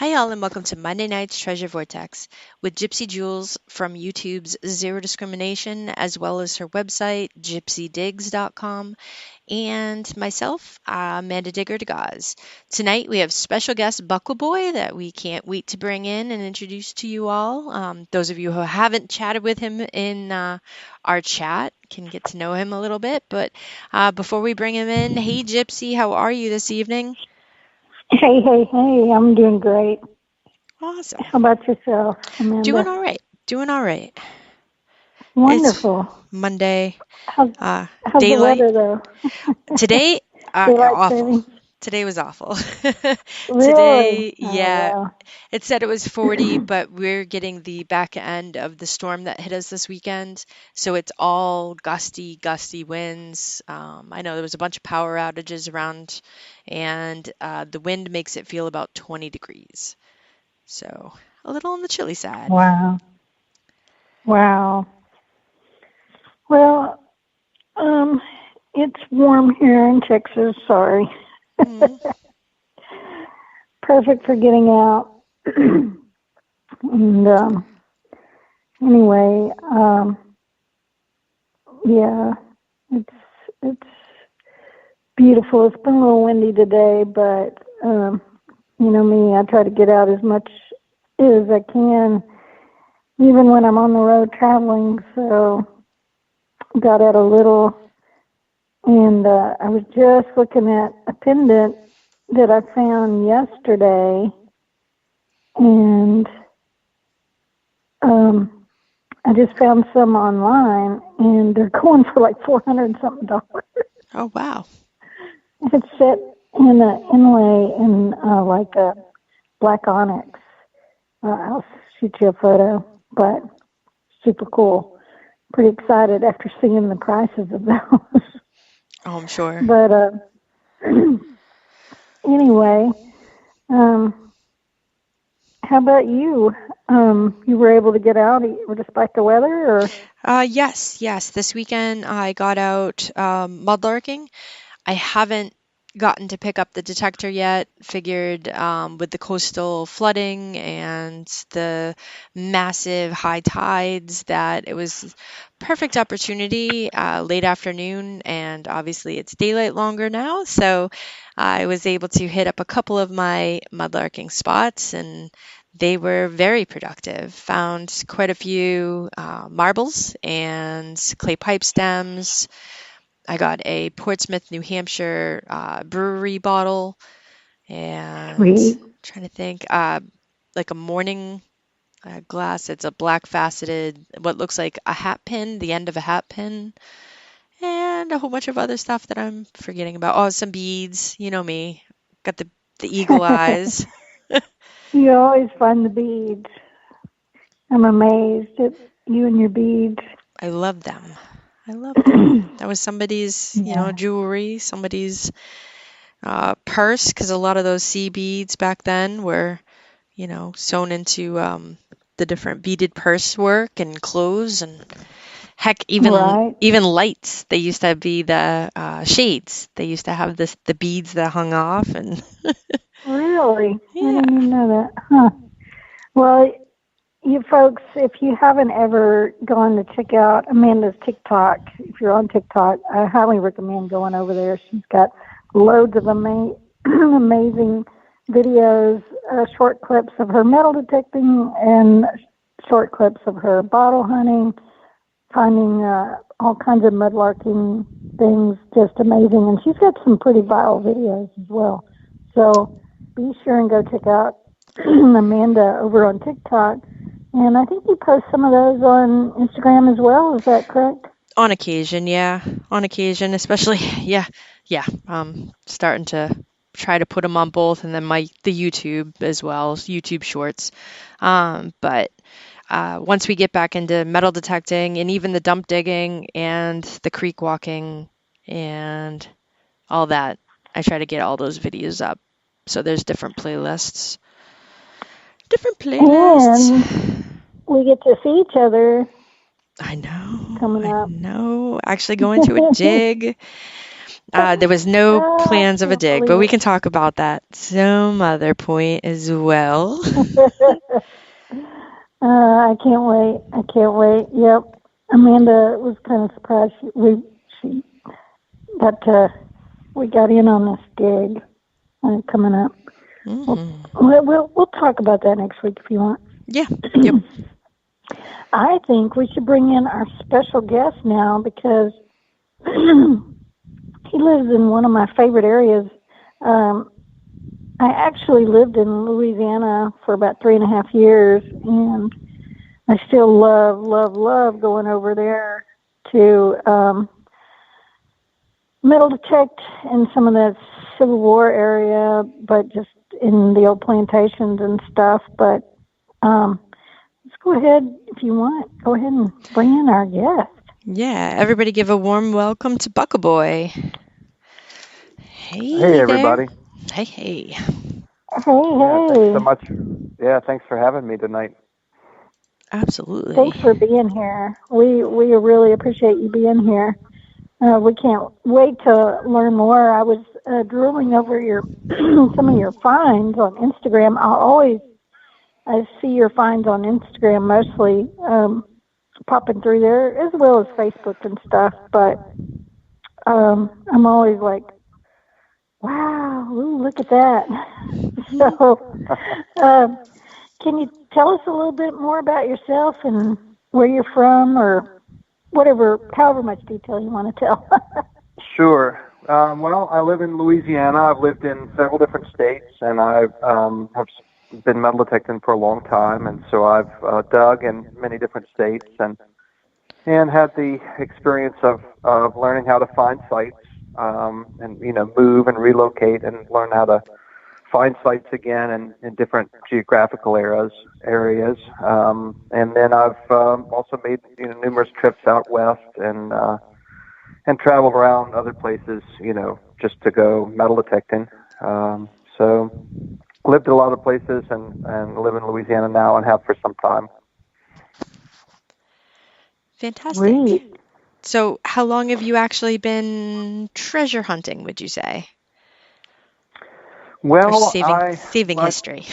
Hi, all, and welcome to Monday Night's Treasure Vortex with Gypsy Jules from YouTube's Zero Discrimination, as well as her website, gypsydigs.com, and myself, Amanda Digger Degaz. Tonight we have special guest Buckleboy that we can't wait to bring in and introduce to you all. Those of you who haven't chatted with him in our chat can get to know him a little bit. But before we bring him in, hey Gypsy, how are you this evening? Hey, I'm doing great. Awesome. How about yourself, Amanda? Doing all right. Wonderful. It's Monday. How's Daylight. the weather, though? Today, awful. Saving. Today was awful. Really? Today, yeah, Wow. it said it was 40, but we're getting the back end of the storm that hit us this weekend. So it's all gusty winds. I know there was a bunch of power outages around, and the wind makes it feel about 20 degrees. So a little on the chilly side. Wow. Well, it's warm here in Texas. Sorry. Perfect for getting out. And anyway, yeah, it's beautiful. It's been a little windy today, but you know me, I try to get out as much as I can, even when I'm on the road traveling. So got out a little, and I was just looking at a pendant that I found yesterday, and I just found some online, and they're going for like $400 and something. Oh, wow. It's set in an inlay in like a black onyx. I'll shoot you a photo, but super cool. Pretty excited after seeing the prices of those. Oh, I'm sure. But anyway, how about you? You were able to get out despite the weather, or? Yes. This weekend I got out mudlarking. I haven't gotten to pick up the detector yet. Figured with the coastal flooding and the massive high tides that it was perfect opportunity, late afternoon, and obviously it's daylight longer now, so I was able to hit up a couple of my mudlarking spots, and they were very productive. Found quite a few marbles and clay pipe stems. I got a Portsmouth, New Hampshire brewery bottle, and Sweet. trying to think, like a morning glass. It's a black faceted, what looks like a hat pin, the end of a hat pin, and a whole bunch of other stuff that I'm forgetting about. Oh, some beads. You know me, got the eagle eyes. You always find the beads. I'm amazed at you and your beads. I love them. That was somebody's, Yeah. jewelry, somebody's purse, because a lot of those sea beads back then were, sewn into the different beaded purse work and clothes, and heck, Right. even lights. They used to be the shades. They used to have the beads that hung off, and Really? I yeah. didn't even know that. Huh. Well, you folks, if you haven't ever gone to check out Amanda's TikTok, if you're on TikTok, I highly recommend going over there. She's got loads of amazing videos, short clips of her metal detecting and short clips of her bottle hunting, finding all kinds of mudlarking things, just amazing. And she's got some pretty viral videos as well. So be sure and go check out Amanda over on TikTok. And I think you post some of those on Instagram as well. Is that correct? On occasion, yeah. On occasion, especially, yeah. Starting to try to put them on both, and then the YouTube as well, YouTube Shorts. But once we get back into metal detecting and even the dump digging and the creek walking and all that, I try to get all those videos up. So there's different playlists. And we get to see each other. I know. Coming up. Actually going to a dig. There was no I plans of a can't dig, but believe we it. can talk about that some other point as well. I can't wait. I can't wait. Yep. Amanda was kind of surprised. She got we got in on this gig coming up. We'll talk about that next week if you want. Yeah. Yep. I think we should bring in our special guest now because he lives in one of my favorite areas. I actually lived in Louisiana for about 3.5 years, and I still love, love, love going over there to metal detect in some of the Civil War area, but just in the old plantations and stuff. But let's go ahead, if you want, go ahead and bring in our guest. Yeah. Everybody give a warm welcome to Buckleboy. Hey, Hey there. everybody. Hey, hey. Hey, Yeah, thanks so hey. much. Yeah, thanks for having me tonight. Absolutely. Thanks for being here. We really appreciate you being here. We can't wait to learn more. I was drooling over your some of your finds on Instagram. I see your finds on Instagram mostly popping through there as well as Facebook and stuff. But I'm always like, wow, ooh, look at that. So, can you tell us a little bit more about yourself and where you're from, or whatever, however much detail you want to tell? Sure. Well, I live in Louisiana. I've lived in several different states, and I have been metal detecting for a long time, and so I've dug in many different states and had the experience of learning how to find sites, and move and relocate and learn how to find sites again in different geographical areas. And then I've also made numerous trips out west and traveled around other places, just to go metal detecting. So lived in a lot of places and live in Louisiana now and have for some time. Fantastic. Sweet. So, how long have you actually been treasure hunting, would you say? Or Well, saving my history?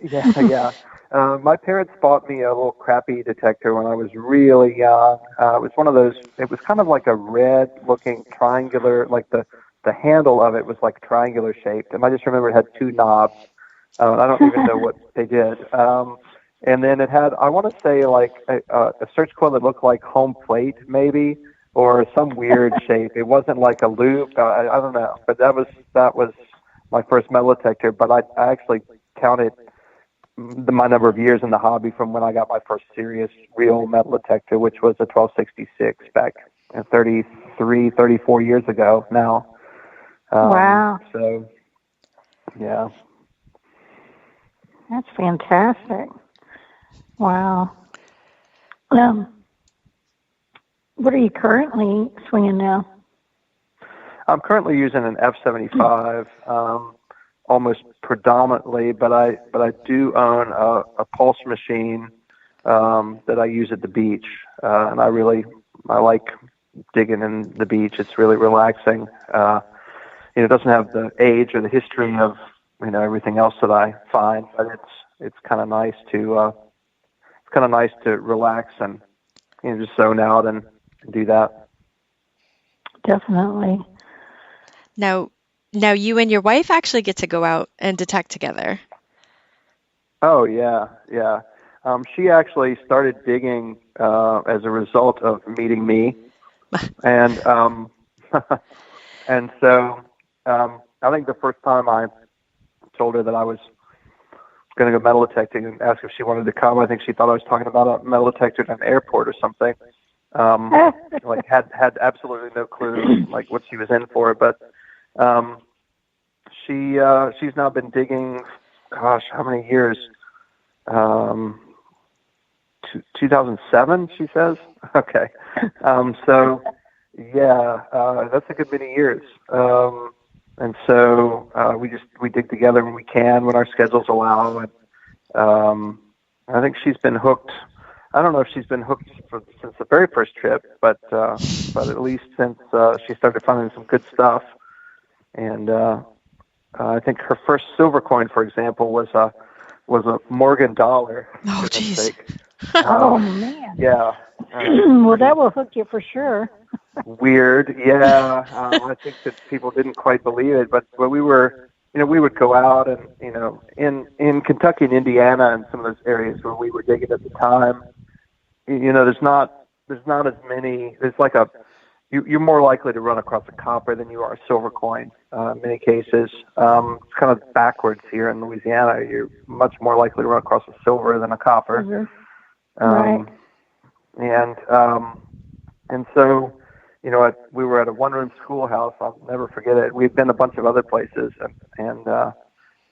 yeah. My parents bought me a little crappy detector when I was really young. It was one of those. It was kind of like a red-looking triangular, like the handle of it was like triangular shaped, and I just remember it had two knobs. I don't even know what they did. And then it had, I want to say, like a search coil that looked like home plate, maybe, or some weird shape. It wasn't like a loop. I don't know, but that was my first metal detector. But I actually counted my number of years in the hobby from when I got my first serious real metal detector, which was a 1266 back 33, 34 years ago now. Wow. So, yeah. That's fantastic. Wow. What are you currently swinging now? I'm currently using an F75, almost predominantly, but I do own a pulse machine that I use at the beach, and I like digging in the beach. It's really relaxing. It doesn't have the age or the history of everything else that I find, but it's kind of nice to relax and just zone out and do that. Definitely. Now, you and your wife actually get to go out and detect together. Oh yeah. She actually started digging as a result of meeting me, and and so I think the first time I told her that I was going to go metal detecting and asked if she wanted to come, I think she thought I was talking about a metal detector at an airport or something. Like had absolutely no clue like what she was in for, but she's now been digging. Gosh, how many years? 2007, she says. Okay. So yeah, that's a good many years. And so we dig together when we can, when our schedules allow. And I think she's been hooked I don't know if she's been hooked since the very first trip, but at least since she started finding some good stuff. And I think her first silver coin, for example, was a Morgan dollar. Oh, jeez. Oh man. Yeah. Well, that will hook you for sure. Weird. Yeah. I think that people didn't quite believe it, but we were, we would go out and, in Kentucky and Indiana and some of those areas where we were digging at the time, there's not as many. There's like you're more likely to run across a copper than you are a silver coin. In many cases, it's kind of backwards here in Louisiana. You're much more likely to run across a silver than a copper. Mm-hmm. Right. And so, we were at a one-room schoolhouse. I'll never forget it. We'd been a bunch of other places and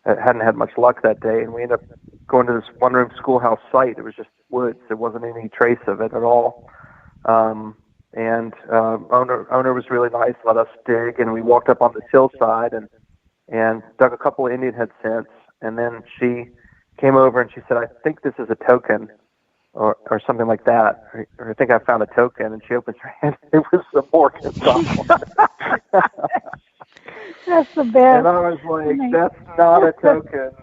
hadn't had much luck that day. And we ended up going to this one-room schoolhouse site. It was just woods. There wasn't any trace of it at all. And owner was really nice, let us dig, and we walked up on this hillside and dug a couple of Indian head cents. And then she came over and she said, "I think this is a token," or something like that. Or "I think I found a token." And she opens her hand. It was the Morgan dollar. That's the best. And I was like, "That's not a token."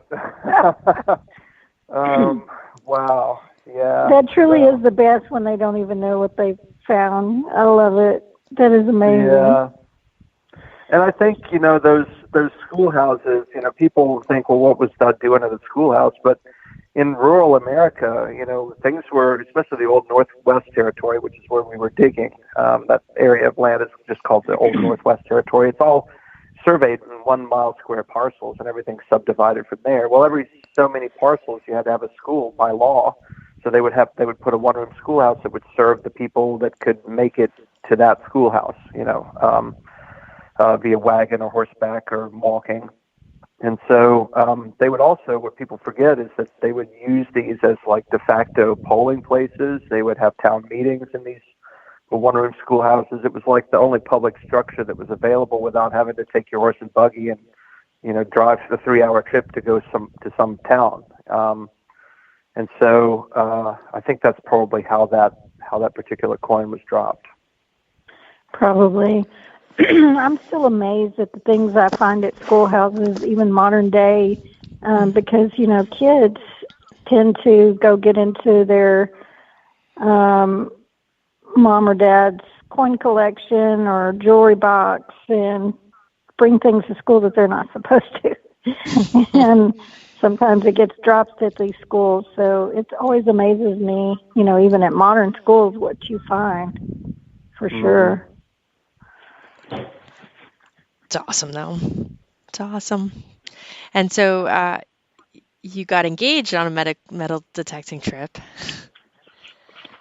Wow. Yeah. That truly is the best when they don't even know what they found. I love it. That is amazing. Yeah. And I think, those schoolhouses, people think, well, what was Dad doing at a schoolhouse? But in rural America, things were, especially the old Northwest Territory, which is where we were digging. That area of land is just called the old Northwest Territory. It's all surveyed in 1 mile square parcels, and everything's subdivided from there. Well, every so many parcels, you had to have a school by law. So they would put a one-room schoolhouse that would serve the people that could make it to that schoolhouse, via wagon or horseback or walking. And so they would also, what people forget is that they would use these as like de facto polling places. They would have town meetings in these one-room schoolhouses. It was like the only public structure that was available without having to take your horse and buggy and, drive the 3-hour trip to go to some town. And so I think that's probably how that particular coin was dropped. Probably. I'm still amazed at the things I find at schoolhouses, even modern day, because, kids tend to go get into their mom or dad's coin collection or jewelry box and bring things to school that they're not supposed to. And sometimes it gets dropped at these schools. So it always amazes me, even at modern schools, what you find, for sure. It's awesome, though. It's awesome. And so you got engaged on a metal detecting trip.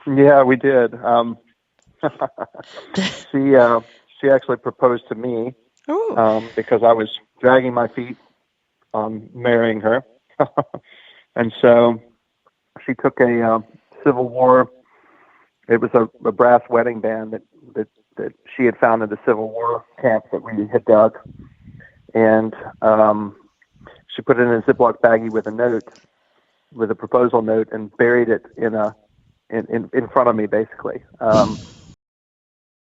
Yeah, we did. She actually proposed to me because I was dragging my feet on marrying her. And so she took a Civil War. It was a brass wedding band that she had found in the Civil War camp that we had dug, and she put it in a Ziploc baggie with a proposal note, and buried it in front of me, basically.